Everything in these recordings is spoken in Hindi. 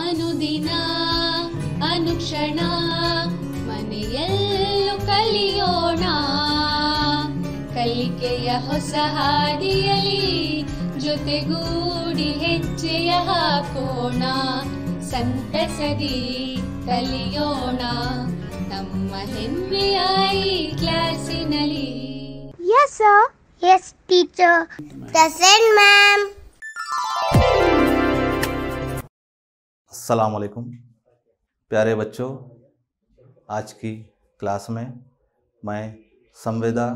ಅನುದಿನ ಅನುಕ್ಷಣ ಮನೆಯಲ್ಲೂ ಕಲಿಯೋಣ, ಕಲಿಕೆಯ ಹೊಸ ಹಾದಿಯಲಿ ಜೊತೆಗೂಡಿ ಹೆಜ್ಜೆಯ ಹಾಕೋಣ, ಸಂತಸದಿ ಕಲಿಯೋಣ ನಮ್ಮ ಹೆಮ್ಮೆಯ ಈ ಕ್ಲಾಸಿನಲ್ಲಿ. Yes sir. Yes teacher. Present ma'am. अस्सलाम वालेकुम प्यारे बच्चों, आज की क्लास में मैं संवेदा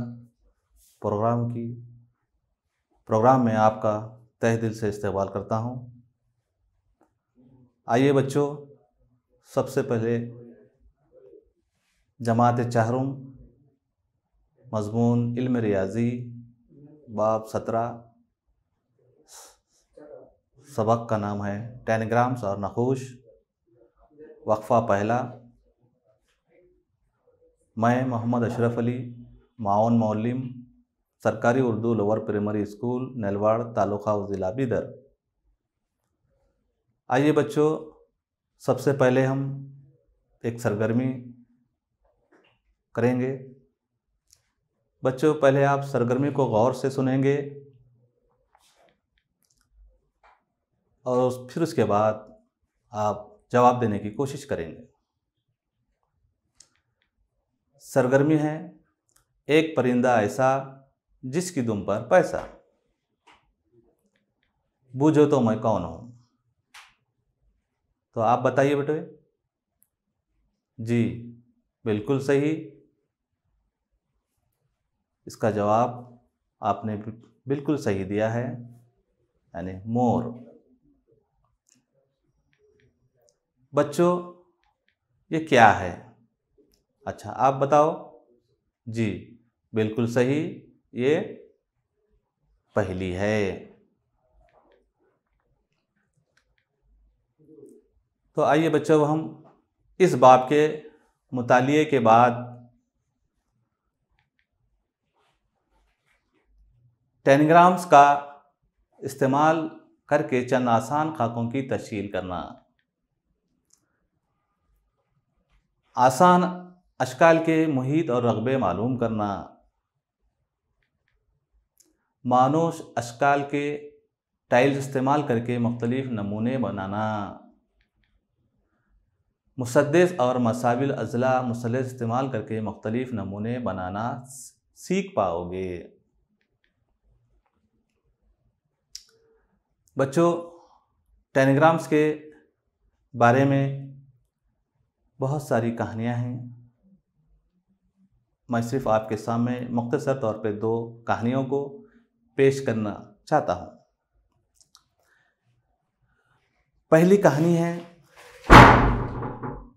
प्रोग्राम में आपका तहे दिल से इस्तकबाल करता हूं। आइए बच्चों, सबसे पहले जमात चाहरुम मज़मून इल्म रियाजी बाब 17 सबक का नाम है टेनग्राम्स और नखूश। वक्फ़ा पहला। मैं मोहम्मद अशरफ अली, माउन मौलिम, सरकारी Urdu lower primary school Nelwad taluka ज़िला बिदर। आइए बच्चों, सबसे पहले हम एक सरगर्मी करेंगे। बच्चों, पहले आप सरगर्मी को गौर से सुनेंगे और फिर उसके बाद आप जवाब देने की कोशिश करेंगे। सरगर्मी है, एक परिंदा ऐसा जिसकी दुम पर पैसा, बूझो तो मैं कौन हूँ। तो आप बताइए बेटे। जी बिल्कुल सही, इसका जवाब आपने बिल्कुल सही दिया है, यानी मोर। बच्चों, ये क्या है? अच्छा आप बताओ। जी बिल्कुल सही, ये पहेली है। तो आइए बच्चों, हम इस बाब के मुतालिए के बाद टेनग्राम्स का इस्तेमाल करके चंद आसान खाकों की तश्कील करना, आसान अशकाल के मुहीत और रगबे मालूम करना, मानूस अशकाल के टाइल्स इस्तेमाल करके मुख्तलिफ नमूने बनाना, मुसद्दिस और मसाविल अज़ला मुसल्लस इस्तेमाल करके मुख्तलिफ नमूने बनाना सीख पाओगे। बच्चों, टेनग्राम्स के बारे में बहुत सारी कहानियाँ हैं। मैं सिर्फ आपके सामने मुख्तसर तौर पे 2 कहानियों को पेश करना चाहता हूँ। पहली कहानी है,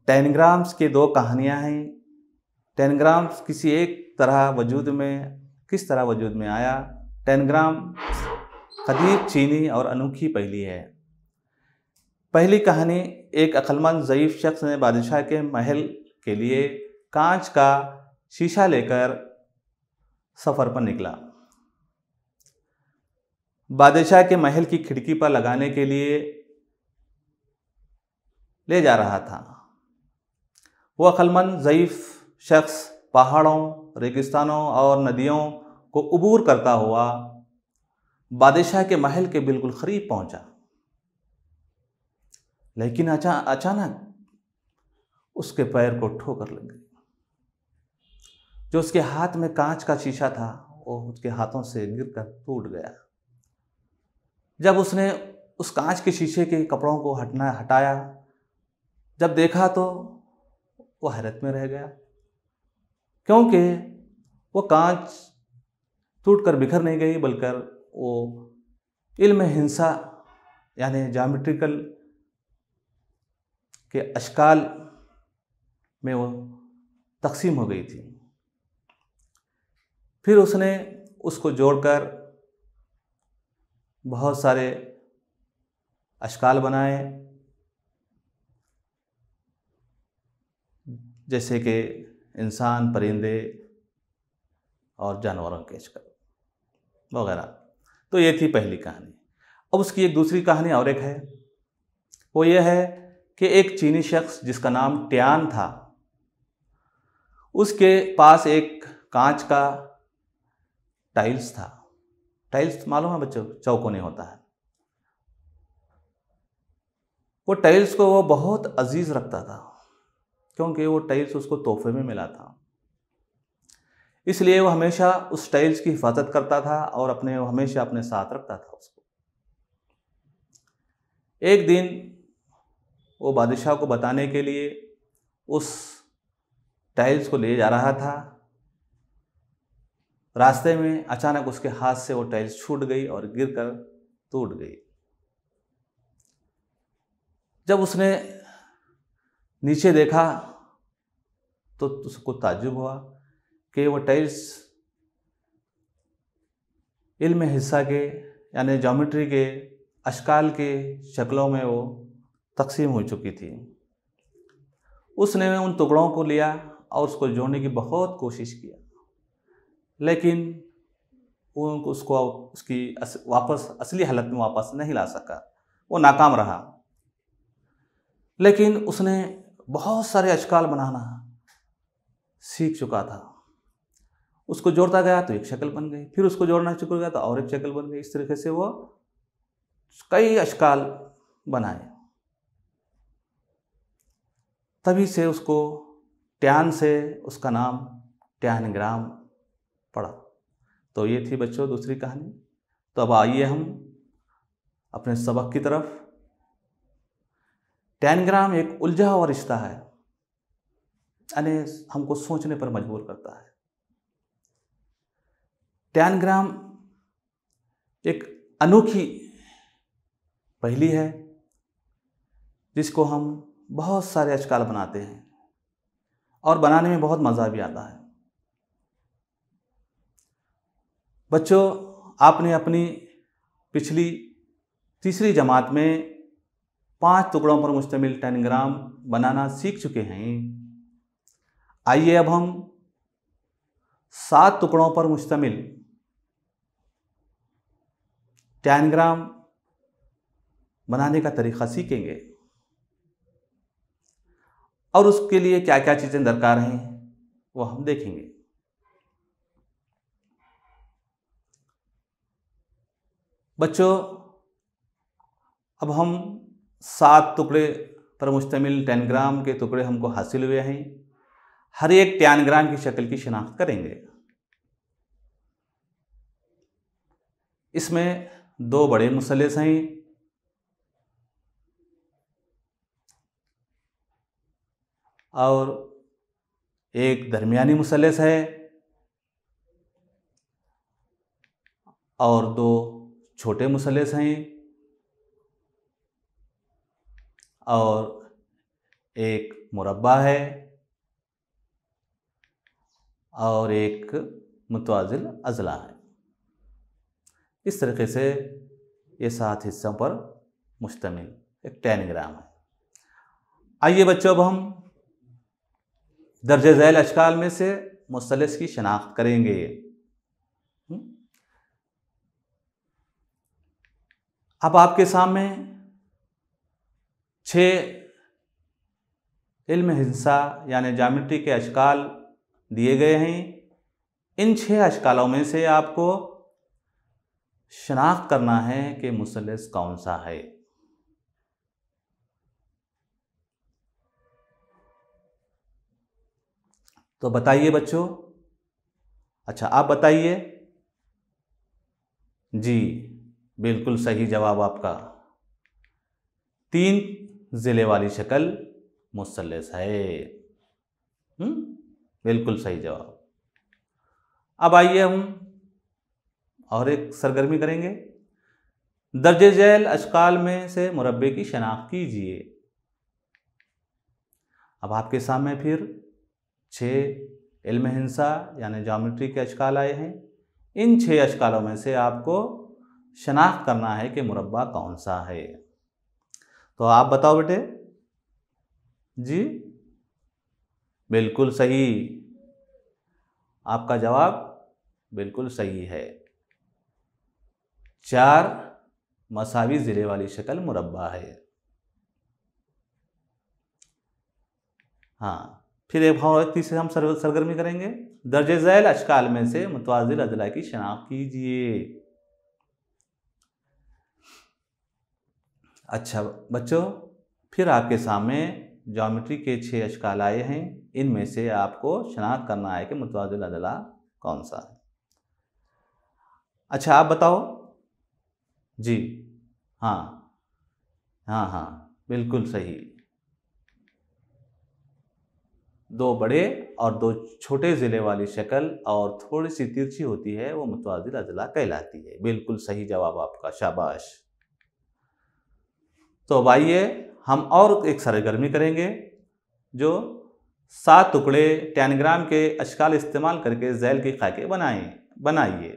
टेनग्राम्स के 2 कहानियाँ हैं। टेनग्राम्स किस तरह वजूद में आया। टेनग्राम कदीम चीनी और अनोखी पहेली है। पहली कहानी, एक अक्लमंद ज़ईफ़ शख्स ने बादशाह के महल के लिए कांच का शीशा लेकर सफ़र पर निकला। बादशाह के महल की खिड़की पर लगाने के लिए ले जा रहा था। वो अक्लमंद ज़ईफ़ शख्स पहाड़ों, रेगिस्तानों और नदियों को उबूर करता हुआ बादशाह के महल के बिल्कुल करीब पहुंचा। लेकिन अचानक उसके पैर को ठोकर लग गई। जो उसके हाथ में कांच का शीशा था वो उसके हाथों से गिरकर टूट गया। जब उसने उस कांच के शीशे के कपड़ों को हटाया, जब देखा तो वो हैरत में रह गया, क्योंकि वो कांच टूटकर बिखर नहीं गई, बल्कि वो इल्म हिंसा यानी ज्योमेट्रिकल के अशकाल में वो तकसीम हो गई थी। फिर उसने उसको जोड़कर बहुत सारे अशकाल बनाए, जैसे कि इंसान, परिंदे और जानवरों के अशकाल वगैरह। तो ये थी पहली कहानी। अब उसकी एक दूसरी कहानी और एक है। वो ये है कि एक चीनी शख्स जिसका नाम टियान था, उसके पास एक कांच का टाइल्स था। टाइल्स मालूम है बच्चों, चौकोने होता है। वो टाइल्स को वो बहुत अजीज रखता था, क्योंकि वो टाइल्स उसको तोहफे में मिला था। इसलिए वो हमेशा उस टाइल्स की हिफाजत करता था और हमेशा अपने साथ रखता था उसको। एक दिन वो बादशाह को बताने के लिए उस टाइल्स को ले जा रहा था। रास्ते में अचानक उसके हाथ से वो टाइल्स छूट गई और गिरकर टूट गई। जब उसने नीचे देखा तो उसको ताज्जुब हुआ कि वो टाइल्स इल्म हिस्सा के यानी ज्योमेट्री के अशकाल के शक्लों में वो तकसीम हो चुकी थी। उसने उन टुकड़ों को लिया और उसको जोड़ने की बहुत कोशिश किया, लेकिन उसको उसकी वापस असली हालत में वापस नहीं ला सका। वो नाकाम रहा। लेकिन उसने बहुत सारे अशकाल बनाना सीख चुका था। उसको जोड़ता गया तो एक शक्ल बन गई, फिर उसको जोड़ना शुरू गया तो और एक शक्ल बन गई। इस तरीके से वो कई अशकाल बनाए। तभी से उसको टियान से उसका नाम टियानग्राम पड़ा। तो ये थी बच्चों दूसरी कहानी। तो अब आइए हम अपने सबक की तरफ। टियानग्राम एक उलझा हुआ रिश्ता है, यानी हमको सोचने पर मजबूर करता है। टियानग्राम एक अनोखी पहेली है जिसको हम बहुत सारे अशकाल बनाते हैं और बनाने में बहुत मज़ा भी आता है। बच्चों, आपने अपनी पिछली तीसरी जमात में 5 टुकड़ों पर मुश्तमिल टियानग्राम बनाना सीख चुके हैं। आइए अब हम 7 टुकड़ों पर मुश्तमिल टियानग्राम बनाने का तरीक़ा सीखेंगे और उसके लिए क्या क्या चीज़ें दरकार हैं वो हम देखेंगे। बच्चों, अब हम 7 टुकड़े पर मुश्तमिल टियानग्राम के टुकड़े हमको हासिल हुए हैं। हर एक टियानग्राम की शक्ल की शिनाख्त करेंगे। इसमें 2 बड़े मुसल्लस हैं और एक दरमियानी मुसल्लस है और 2 छोटे मुसल्लस हैं और एक मुरब्बा है और एक मुतवाज़िल अज़ला है। इस तरीके से ये 7 हिस्सों पर मुश्तमिल एक टियानग्राम है। आइए बच्चों, अब हम दर्जे झैल अशकाल में से मुसल्लस की शनाख्त करेंगे। अब आपके सामने 6 इल्म हिस्सा यानी ज्योमेट्री के अशकाल दिए गए हैं। इन 6 अशकालों में से आपको शनाख्त करना है कि मुसल्लस कौन सा है। तो बताइए बच्चों। अच्छा, आप बताइए। जी, बिल्कुल सही जवाब आपका। 3 ज़िले वाली शक्ल मुसल्लस है। बिल्कुल सही जवाब। अब आइए हम और एक सरगर्मी करेंगे। दर्जे झैल अशकाल में से मुरब्बे की शनाख्त कीजिए। अब आपके सामने फिर 6 इल्म हिंसा यानी ज्योमेट्री के अशकाल आए हैं। इन 6 अशकालों में से आपको शनाख्त करना है कि मुरब्बा कौन सा है। तो आप बताओ बेटे। जी, बिल्कुल सही। आपका जवाब बिल्कुल सही है। 4 मसावी ज़िले वाली शक्ल मुरब्बा है। हाँ, फिर एक और तीसरे हम सरगर्मी करेंगे। दर्ज झैल अशकाल में से मुतवाज़िल अज़ला की शनाख्त कीजिए। अच्छा बच्चों, फिर आपके सामने ज्योमेट्री के 6 अशकाल आए हैं। इनमें से आपको शनाख्त करना है कि मुतवाज़िल अज़ला कौन सा है। अच्छा आप बताओ जी। हाँ हाँ हाँ, बिल्कुल सही। 2 बड़े और 2 छोटे ज़िले वाली शक्ल और थोड़ी सी तिरछी होती है, वो मुतवाज़िल अज़ला कहलाती है। बिल्कुल सही जवाब आपका, शाबाश। तो अब आइए हम और एक सरगर्मी करेंगे, जो 7 टुकड़े टैनग्राम के अशकाल इस्तेमाल करके झैल की खाके बनाइए।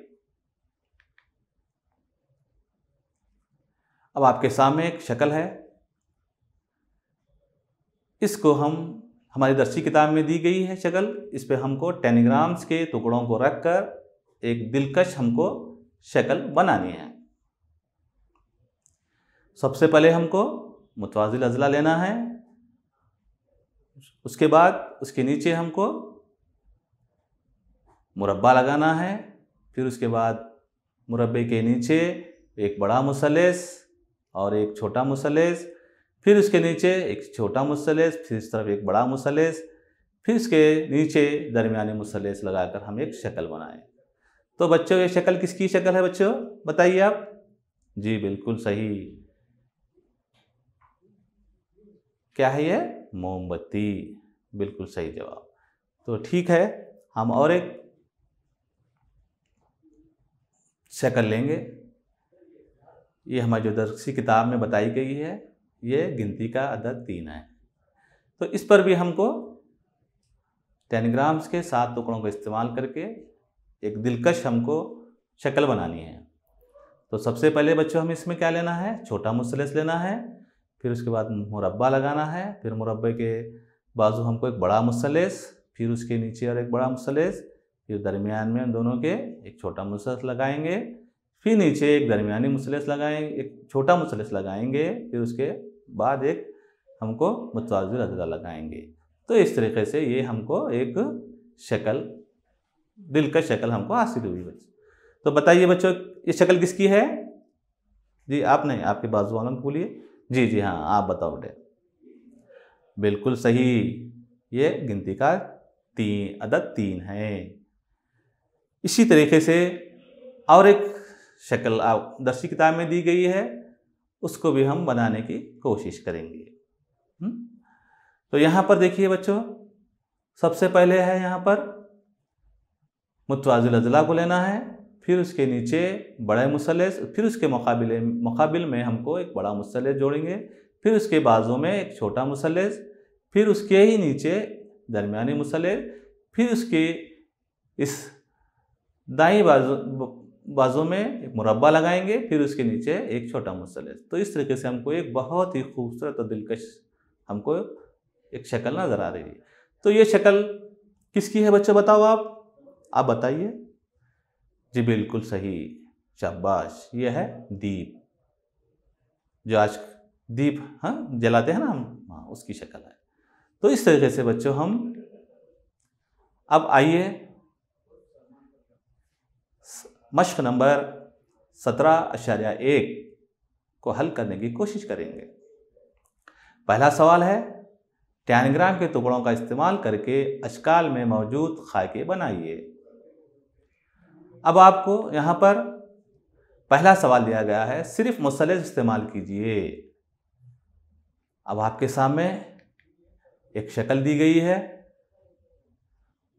अब आपके सामने एक शक्ल है, इसको हम हमारी दर्सी किताब में दी गई है शक्ल। इस पे हमको टैनग्राम्स के टुकड़ों को रखकर एक दिलकश हमको शक्ल बनानी है। सबसे पहले हमको मुतवाज़िल अज़ला लेना है, उसके बाद उसके नीचे हमको मुरब्बा लगाना है, फिर उसके बाद मुरब्बे के नीचे एक बड़ा मुसल्लस और एक छोटा मुसल्लस, फिर उसके नीचे एक छोटा मुसल्लस, फिर इस तरफ एक बड़ा मुसल्लस, फिर इसके नीचे दरमियानी मुसल्लस लगाकर हम एक शक्ल बनाएं। तो बच्चों ये शक्ल किसकी शक्ल है बच्चों, बताइए आप। जी बिल्कुल सही, क्या है ये, मोमबत्ती। बिल्कुल सही जवाब। तो ठीक है, हम और एक शक्ल लेंगे। ये हमारी जो दर्सी किताब में बताई गई है, ये गिनती का अदद 3 है। तो इस पर भी हमको टैनग्राम्स के 7 टुकड़ों का इस्तेमाल करके एक दिलकश हमको शक्ल बनानी है। तो सबसे पहले बच्चों हम इसमें क्या लेना है, छोटा मुसल्लस लेना है, फिर उसके बाद मुरब्बा लगाना है, फिर मुरब्बे के बाजू हमको एक बड़ा मुसल्लस, फिर उसके नीचे और एक बड़ा मुसल्लस, फिर दरमियान में दोनों के एक छोटा मुसल्लस लगाएंगे, फिर नीचे एक दरमियानी मुसल्लस लगाएंगे, एक छोटा मुसल्लस लगाएंगे, फिर उसके बाद एक हमको मुतवाज़िल अज़ला लगाएंगे। तो इस तरीके से ये हमको एक शक्ल, दिलकश शक्ल हमको हासिल हुई बच्चों। तो बताइए बच्चों, ये शक्ल किसकी है जी? आप नहीं, आपके बाजू वालों को बोलिए। जी जी हाँ, आप बताओ बेटे। बिल्कुल सही, ये गिनती का अदद 3 है। इसी तरीके से और एक शक्ल दर्सी किताब में दी गई है, उसको भी हम बनाने की कोशिश करेंगे। तो यहाँ पर देखिए बच्चों, सबसे पहले है यहाँ पर मुतवाज़िल अज़ला को लेना है, फिर उसके नीचे बड़े मुसल्लस, फिर उसके मुकाबिल में हमको एक बड़ा मुसल्लस जोड़ेंगे, फिर उसके बाजू में एक छोटा मुसल्लस, फिर उसके ही नीचे दरमियानी मुसल्लस, फिर उसके इस दाईं बाजू में एक मुरब्बा लगाएंगे, फिर उसके नीचे एक छोटा मुसल्लस। तो इस तरीके से हमको एक बहुत ही खूबसूरत और दिलकश हमको एक शक्ल नज़र आ रही है। तो ये शक्ल किसकी है बच्चों, बताओ आप बताइए। जी बिल्कुल सही, शाबाश। ये है दीप, जो आज दीप जलाते हैं ना हम, उसकी शक्ल है। तो इस तरीके से बच्चों हम अब आइए मश्क नंबर 17.1 को हल करने की कोशिश करेंगे। पहला सवाल है, टैनग्राम के टुकड़ों का इस्तेमाल करके अशकाल में मौजूद खाके बनाइए। अब आपको यहाँ पर पहला सवाल दिया गया है, सिर्फ मुसल्लस इस्तेमाल कीजिए। अब आपके सामने एक शक्ल दी गई है,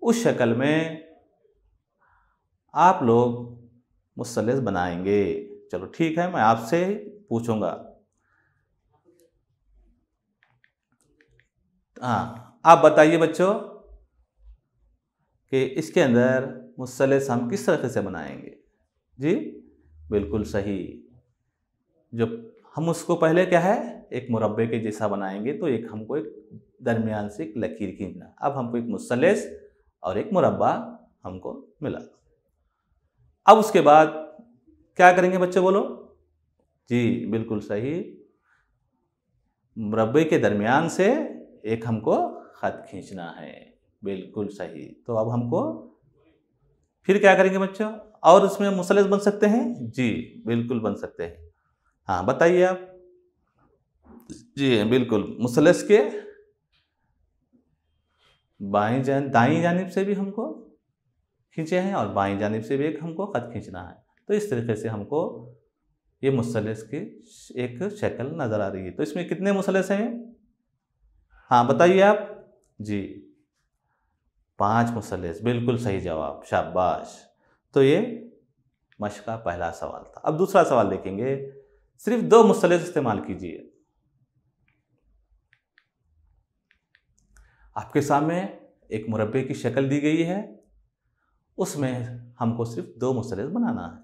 उस शक्ल में आप लोग मुसल्लस बनाएंगे। चलो ठीक है, मैं आपसे पूछूंगा। हाँ, आप बताइए बच्चों कि इसके अंदर मुसल्लस हम किस तरह से बनाएंगे। जी बिल्कुल सही, जो हम उसको पहले क्या है, एक मुरब्बे के जैसा बनाएंगे। तो एक हमको एक दरमियान से एक लकीर खींचना। अब हमको एक मुसल्लस और एक मुरब्बा हमको मिला। अब उसके बाद क्या करेंगे बच्चों, बोलो। जी बिल्कुल सही, मुरब्बे के दरमियान से एक हमको खत खींचना है। बिल्कुल सही। तो अब हमको फिर क्या करेंगे बच्चों, और उसमें मुसल्लस बन सकते हैं? जी बिल्कुल बन सकते हैं। हाँ बताइए आप। जी बिल्कुल, मुसल्लस के दाईं जानिब से भी हमको खींचे हैं और बाईं जानिब से भी एक हमको खत खींचना है। तो इस तरीके से हमको ये मुसल्लस की एक शक्ल नज़र आ रही है। तो इसमें कितने मुसल्लस हैं? हाँ बताइए आप। जी 5 मुसल्लस, बिल्कुल सही जवाब, शाबाश। तो ये मश्क का पहला सवाल था। अब दूसरा सवाल देखेंगे। सिर्फ 2 मुसल्लस इस्तेमाल कीजिए। आपके सामने एक मुरब्बे की शक्ल दी गई है, उसमें हमको सिर्फ 2 मुसल्लस बनाना है।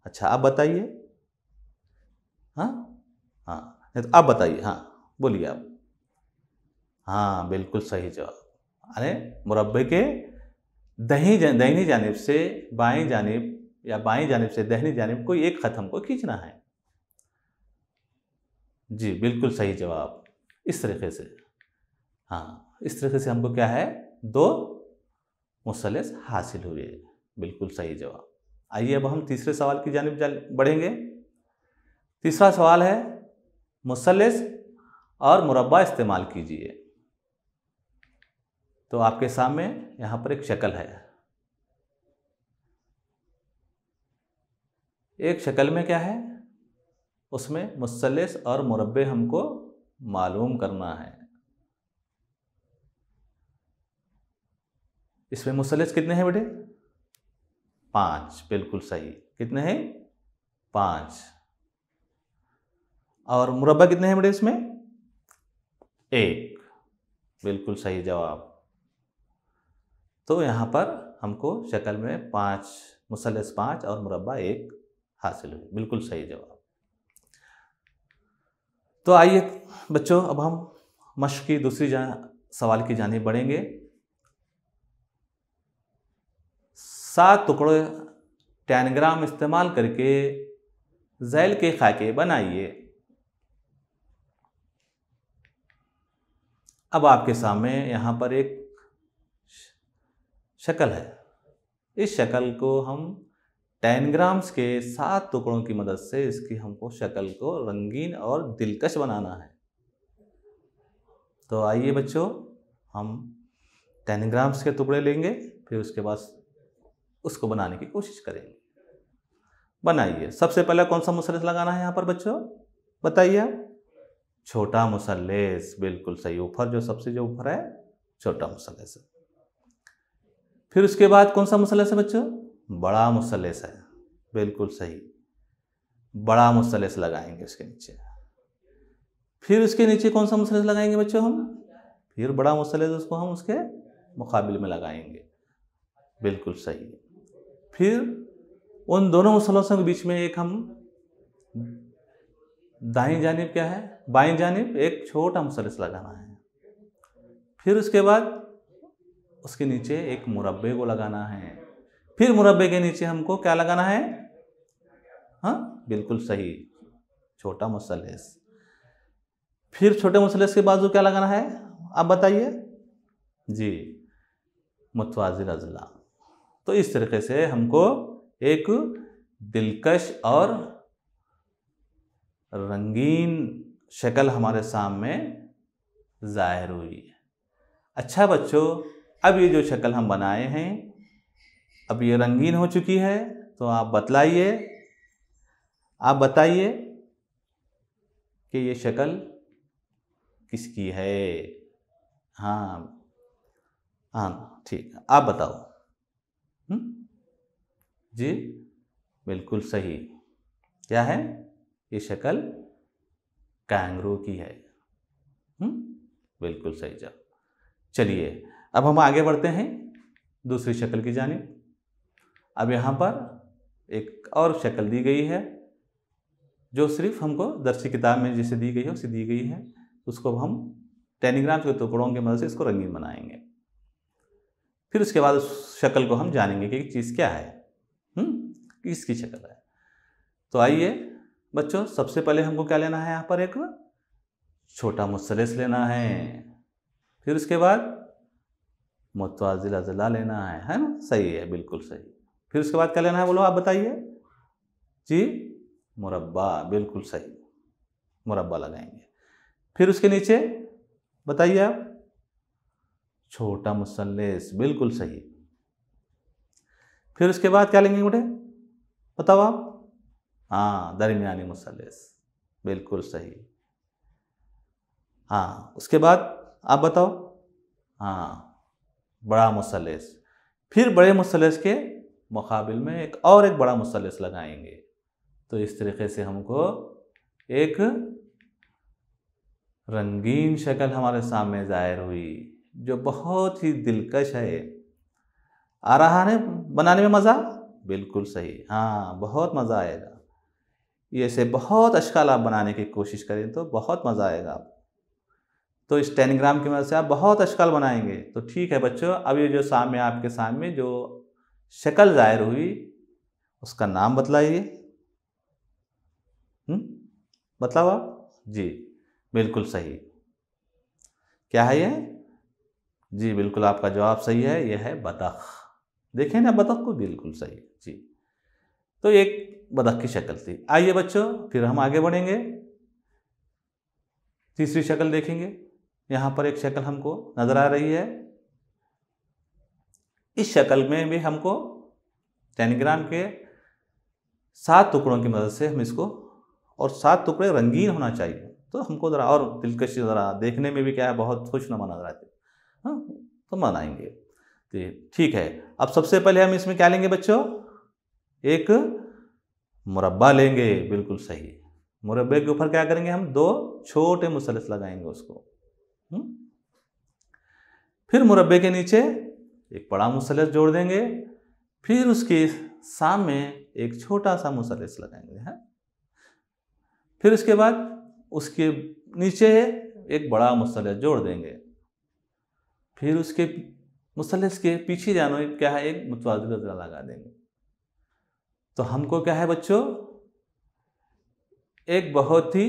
अच्छा आप बताइए। हाँ हाँ, तो आप बताइए। हाँ बोलिए आप। हाँ बिल्कुल सही जवाब। अरे मुरब्बे के दाहिनी जानिब से बाईं जानिब या बाईं जानिब से दाहिनी जानिब कोई एक खत हमको खींचना है। जी बिल्कुल सही जवाब। इस तरीके से, हाँ इस तरीके से हमको क्या है, 2 मुसल्लस हासिल हुए। बिल्कुल सही जवाब। आइए अब हम तीसरे सवाल की जानिब बढ़ेंगे। तीसरा सवाल है, मुसल्लस और मुरब्बा इस्तेमाल कीजिए। तो आपके सामने यहाँ पर एक शक्ल है। एक शक्ल में क्या है, उसमें मुसल्लस और मुरब्बे हमको मालूम करना है। इसमें मुसल्लस कितने हैं बेटे? 5, बिल्कुल सही। कितने हैं? 5। और मुरब्बा कितने हैं बेटे इसमें? 1, बिल्कुल सही जवाब। तो यहाँ पर हमको शक्ल में 5 मुसल्लस 5 और मुरब्बा 1 हासिल हुए। बिल्कुल सही जवाब। तो आइए बच्चों अब हम मश्क की दूसरी सवाल की जानिब बढ़ेंगे। 7 टुकड़े टैनग्राम इस्तेमाल करके झैल के खाके बनाइए। अब आपके सामने यहाँ पर एक शक्ल है। इस शक्ल को हम टैनग्राम्स के 7 टुकड़ों की मदद से इसकी हमको शक्ल को रंगीन और दिलकश बनाना है। तो आइए बच्चों हम टैनग्राम्स के टुकड़े लेंगे, फिर उसके बाद उसको बनाने की कोशिश करेंगे। बनाइए। सबसे पहले कौन सा मुसल्लस लगाना है यहाँ पर बच्चों, बताइए आप। छोटा मुसल्लस, बिल्कुल सही। ऊपर जो ऊपर है छोटा मुसल्लस है। फिर उसके बाद कौन सा मुसल्लस है बच्चों? बड़ा मुसल्लस है, बिल्कुल सही। बड़ा मुसल्लस लगाएंगे उसके नीचे। फिर उसके नीचे कौन सा मुसल्लस लगाएंगे बच्चों हम? फिर बड़ा मुसल्लस, उसको हम उसके मुकाबिल में लगाएंगे। बिल्कुल सही। फिर उन दोनों मुसल्लसों के बीच में एक हम दाईं जानिब क्या है, बाईं जानिब एक छोटा मुसल्लस लगाना है। फिर उसके बाद उसके नीचे एक मुरब्बे को लगाना है। फिर मुरब्बे के नीचे हमको क्या लगाना है? हाँ बिल्कुल सही, छोटा मुसल्लस। फिर छोटे मुसल्लस के बाजू क्या लगाना है, आप बताइए जी, मुतवाज़िर अज़ला। तो इस तरीके से हमको एक दिलकश और रंगीन शक्ल हमारे सामने ज़ाहिर हुई है। अच्छा बच्चों, अब ये जो शक्ल हम बनाए हैं, अब ये रंगीन हो चुकी है। तो आप बताइए कि ये शक्ल किसकी है? हाँ ठीक है, आप बताओ। जी बिल्कुल सही। क्या है? ये शक्ल कैंगरू की है। बिल्कुल सही जवाब। चलिए अब हम आगे बढ़ते हैं दूसरी शक्ल की जानिब। अब यहाँ पर एक और शक्ल दी गई है जो सिर्फ हमको दर्सी किताब में जैसे दी गई है उसे दी गई है। उसको हम टैनीग्राम के टुकड़ों की मदद से इसको रंगीन बनाएंगे। फिर उसके बाद उस शक्ल को हम जानेंगे कि चीज़ क्या है, किसकी शक्ल है। तो आइए बच्चों, सबसे पहले हमको क्या लेना है, यहाँ पर एक छोटा मुसल्लस लेना है। फिर उसके बाद मुतवाज़िल अज़ला लेना है ना, सही है, बिल्कुल सही। फिर उसके बाद क्या लेना है बोलो, आप बताइए जी, मुरब्बा, बिल्कुल सही, मुरब्बा लगाएंगे। फिर उसके नीचे बताइए आप, छोटा मुसल्लेस, बिल्कुल सही। फिर उसके बाद क्या लेंगे बेटे, बताओ आप, हाँ, दरमियानी मुसल्लेस, बिल्कुल सही। हाँ, उसके बाद आप बताओ, हाँ, बड़ा मुसल्लेस। फिर बड़े मुसल्लेस के मुकाबिल में एक बड़ा मुसल्लेस लगाएंगे। तो इस तरीके से हमको एक रंगीन शक्ल हमारे सामने ज़ाहिर हुई, जो बहुत ही दिलकश है। आ रहा है बनाने में मज़ा, बिल्कुल सही, हाँ, बहुत मज़ा आएगा। ये से बहुत अशकाल आप बनाने की कोशिश करें तो बहुत मज़ा आएगा आपको। तो इस टेनिग्राम की मदद से आप बहुत अशकाल बनाएंगे। तो ठीक है बच्चों, अब ये जो सामने आपके सामने जो शक्ल ज़ाहिर हुई उसका नाम बतलाइए। बतलाओ आप जी, बिल्कुल सही। क्या है ये जी, बिल्कुल आपका जवाब सही है, यह है बतख। देखें ना बतख को, बिल्कुल सही जी। तो एक बतख की शक्ल थी। आइए बच्चों, फिर हम आगे बढ़ेंगे, तीसरी शक्ल देखेंगे। यहाँ पर एक शक्ल हमको नजर आ रही है। इस शक्ल में भी हमको टेनिग्राम के 7 टुकड़ों की मदद से हम इसको, और 7 टुकड़े रंगीन होना चाहिए, तो हमको ज़रा और दिलकश, ज़रा देखने में भी क्या है, बहुत खुशनुमा नजर आती है। हाँ, तो बनाएंगे। तो ठीक है, अब सबसे पहले हम इसमें क्या लेंगे बच्चों, एक मुरब्बा लेंगे, बिल्कुल सही। मुरब्बे के ऊपर क्या करेंगे, हम 2 छोटे मुसल्लस लगाएंगे उसको। फिर मुरब्बे के नीचे एक बड़ा मुसल्लस जोड़ देंगे, फिर उसके सामने एक छोटा सा मुसल्लस लगाएंगे, है। फिर उसके बाद उसके नीचे एक बड़ा मुसल्लस जोड़ देंगे, फिर उसके मुसल्लस के पीछे जानो क्या है, एक मुतवाज़िल अज़ला लगा देंगे। तो हमको क्या है बच्चों, एक बहुत ही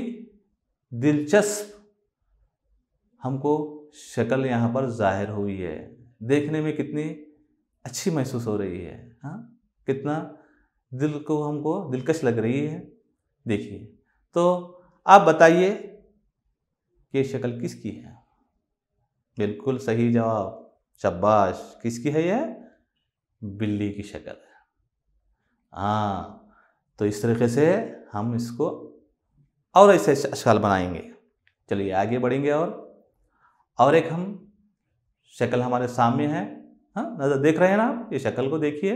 दिलचस्प हमको शक्ल यहाँ पर जाहिर हुई है। देखने में कितनी अच्छी महसूस हो रही है, हाँ, कितना दिल को हमको दिलकश लग रही है। देखिए, तो आप बताइए कि ये शक्ल किसकी है। बिल्कुल सही जवाब, शाबाश। किसकी है यह, बिल्ली की शक्ल है। हाँ, तो इस तरीके से हम इसको और ऐसे अशकाल बनाएंगे। चलिए आगे बढ़ेंगे, और एक हम शक्ल हमारे सामने है, हाँ, नजर देख रहे हैं ना आप, ये शक्ल को देखिए।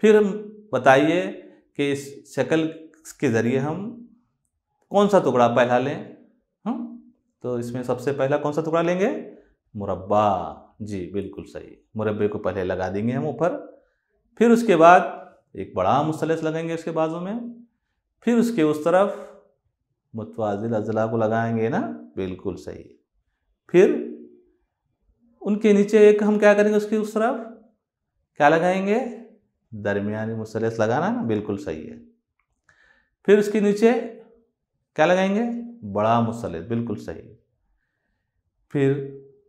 फिर हम बताइए कि इस शक्ल के ज़रिए हम कौन सा टुकड़ा पहला लें। तो इसमें सबसे पहला कौन सा टुकड़ा लेंगे, मुरब्बा, जी बिल्कुल सही। मुरब्बे को पहले लगा देंगे हम ऊपर, फिर उसके बाद एक बड़ा मुसल्लस लगाएंगे उसके बाजू में, फिर उसके उस तरफ मुतवाज़िल अज़ला को लगाएंगे ना, बिल्कुल सही। फिर उनके नीचे एक हम क्या करेंगे, उसकी उस तरफ क्या लगाएंगे, दरमियानी मुसल्लस लगाना ना, बिल्कुल सही है। फिर उसके नीचे क्या लगाएंगे, बड़ा मुसल्लस, बिल्कुल सही। फिर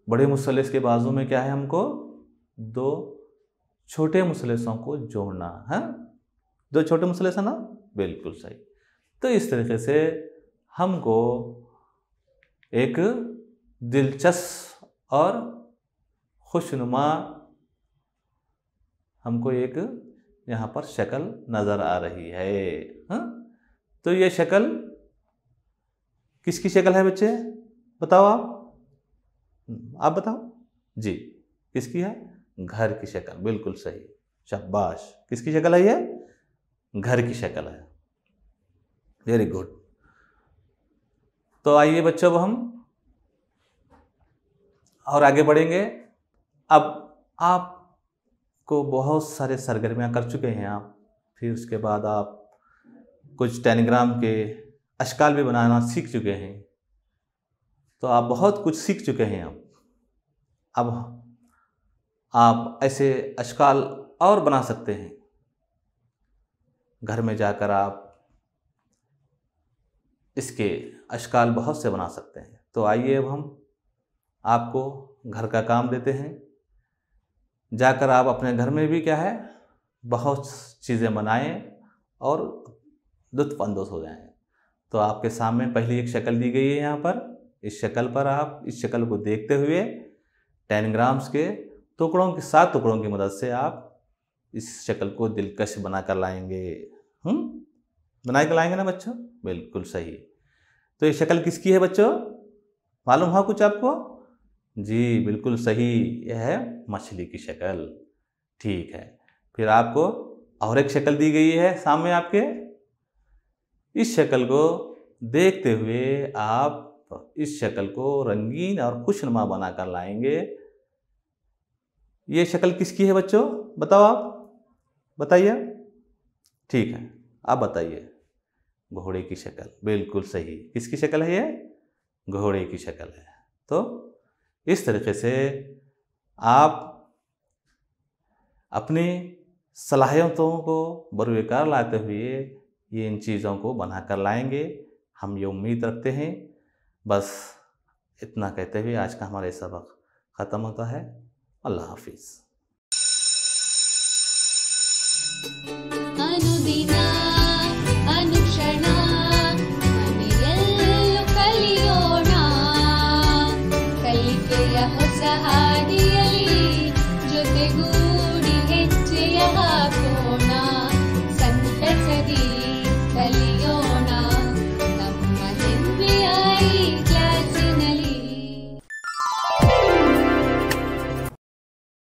बड़े मुसल्लस के बाजू में क्या है, हमको 2 छोटे मुसल्लसों को जोड़ना है, 2 छोटे मुसल्लस है ना, बिल्कुल सही। तो इस तरीके से हमको एक दिलचस्प और खुशनुमा हमको एक यहाँ पर शक्ल नज़र आ रही है, हाँ? तो ये शक्ल किसकी शक्ल है बच्चे, बताओ आप बताओ जी, किसकी है, घर की शक्ल, बिल्कुल सही, शाबाश। किसकी शक्ल है ये, घर की शक्ल है, वेरी गुड। तो आइए बच्चों, अब हम और आगे बढ़ेंगे। अब आपको बहुत सारे सरगर्मियाँ कर चुके हैं आप, फिर उसके बाद आप कुछ टेनिग्राम के अशकाल भी बनाना सीख चुके हैं, तो आप बहुत कुछ सीख चुके हैं। अब आप ऐसे अशकाल और बना सकते हैं, घर में जाकर आप इसके अशकाल बहुत से बना सकते हैं। तो आइए अब हम आपको घर का काम देते हैं। जाकर आप अपने घर में भी क्या है बहुत चीज़ें बनाएं और लुत्फ़अंदोज़ हो जाएं। तो आपके सामने पहली एक शक्ल दी गई है यहाँ पर। इस शक्ल पर आप इस शक्ल को देखते हुए 10 ग्राम्स के टुकड़ों के 7 टुकड़ों की मदद से आप इस शक्ल को दिलकश बनाकर लाएंगे। बना कर लाएंगे ना बच्चों? बिल्कुल सही। तो ये शक्ल किसकी है बच्चों? मालूम हुआ कुछ आपको? जी बिल्कुल सही, यह है मछली की शक्ल। ठीक है, फिर आपको और एक शक्ल दी गई है सामने आपके। इस शक्ल को देखते हुए आप इस शक्ल को रंगीन और खुशनुमा बनाकर लाएंगे। ये शक्ल किसकी है बच्चों? बताओ, आप बताइए। ठीक है, आप बताइए। घोड़े की शक्ल, बिल्कुल सही। किसकी शक्ल है ये? घोड़े की शक्ल है। तो इस तरीके से आप अपनी सलाहियतों को बरूकार लाते हुए ये इन चीज़ों को बनाकर लाएंगे, हम ये उम्मीद रखते हैं। बस इतना कहते हुए आज का हमारा सबक ख़त्म होता है। अल्लाह हाफिज़। अनुदिन